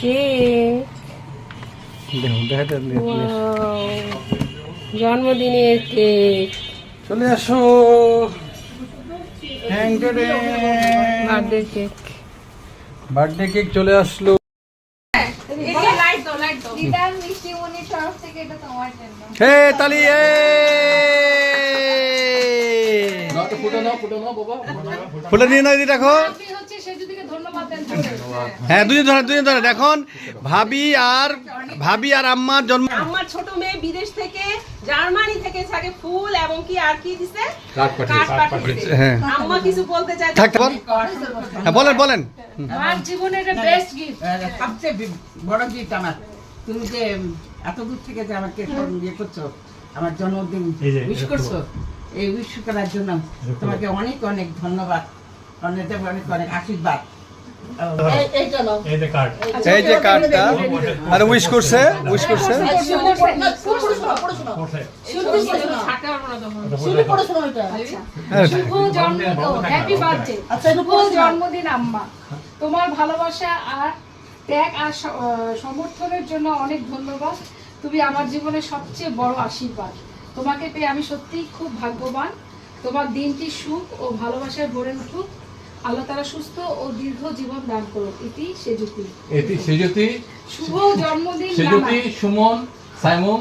Cake, জন্মদিনের cake. চলে আসো, বার্থডে কেক, বার্থডে কেক চলে আসলো। হে তালি, ফুটে নিয়ে নাও, দেখো। হ্যাঁ, দুজন ধরে দেখুন। ভাবি আর আম্মার জন্ম। আমার ছোট মেয়ে বিদেশ থেকে, জার্মানি থেকে থাকে ফুল এবং কি আর কি দিছে, হ্যাঁ, আম্মা কিছু বলতে চায়। হ্যাঁ, বলেন। আমার জীবনের বেস্ট গিফট, সবচেয়ে বড় গিফট আমার। তুমি যে এত দূর থেকে যে আমাকে ইয়ে করছো, আমার জন্মদিন উইশ করছো, এই উইশ করার জন্য তোমাকে অনেক অনেক ধন্যবাদ, অনেক অনেক আশীর্বাদ। এই যে কার্ডটা, আর উইশ করছে। জন্মদিন আম্মা, তোমার ভালোবাসা আর ত্যাগ আর সমর্থনের জন্য অনেক ধন্যবাদ। তুমি আমার জীবনের সবচেয়ে বড় আশীর্বাদ। তোমাকে পেয়ে আমি সত্যিই খুব ভাগ্যবান। তোমার দিনটি সুখ ও ভালোবাসায় ভরে উঠুক। আল্লাহ তাআলা সুস্থ ও দীর্ঘ জীবন দান করুক। এটি সেজুতি। শুভ জন্মদিন সেজুতি, সুমন, সাইমন,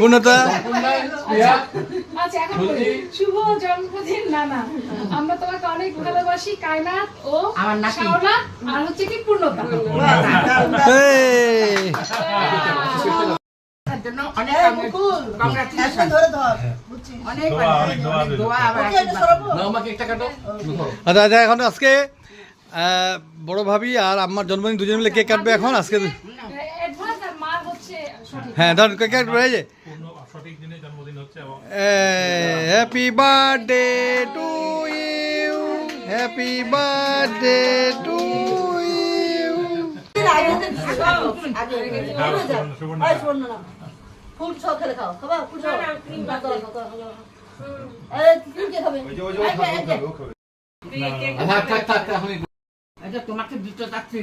পূর্ণতা। আচ্ছা, এখন বলি, শুভ জন্মদিন নানা। আমরা তোমাকে অনেক ভালোবাসি, কায়নাত ও আমার নাতি। শাওলা, আর হচ্ছে কি পূর্ণতা। জন্য অনেক কংগ্রাচুলেশন, অনেক দোয়া। আমাকে একটা কাটো। আচ্ছা, এখন আজকে বড় ভাবি আর আম্মার জন্মদিন দুজন মিলে কেক কাটবে এখন আজকে। অ্যাডভান্স আর মা হচ্ছে সঠিক। হ্যাঁ, ধর কেক কাটবে। এই যে সঠিক দিনে জন্মদিন হচ্ছে। Happy birthday to you, happy birthday to you. ফুল সহ খেলে খাও, খাবা ফুল সহ এটা তোমাকে দিতে চাচ্ছি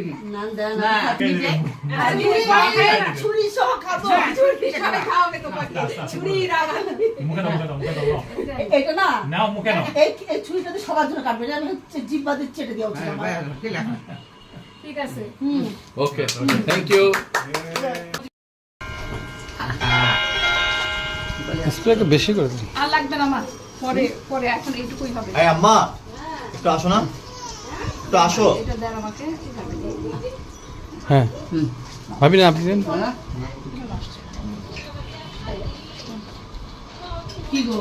ছুরি সহ খাবো, এটা না এই ছুরিটা সবার জন্য কাটবে, আমি হচ্ছে জিব্বা দিয়ে চেটে দেওয়া উচিত আমার। ঠিক আছে। ওকে, থ্যাংক ইউ। স্প্রেটা বেশি করে দিন। আর লাগবে না মা, পরে এখন এইটুকুই হবে। এই আম্মা, একটু আসো না, একটু আসো। এটা দেন আমাকে। হ্যাঁ, ভাবি না, আপনি দেন। কি গো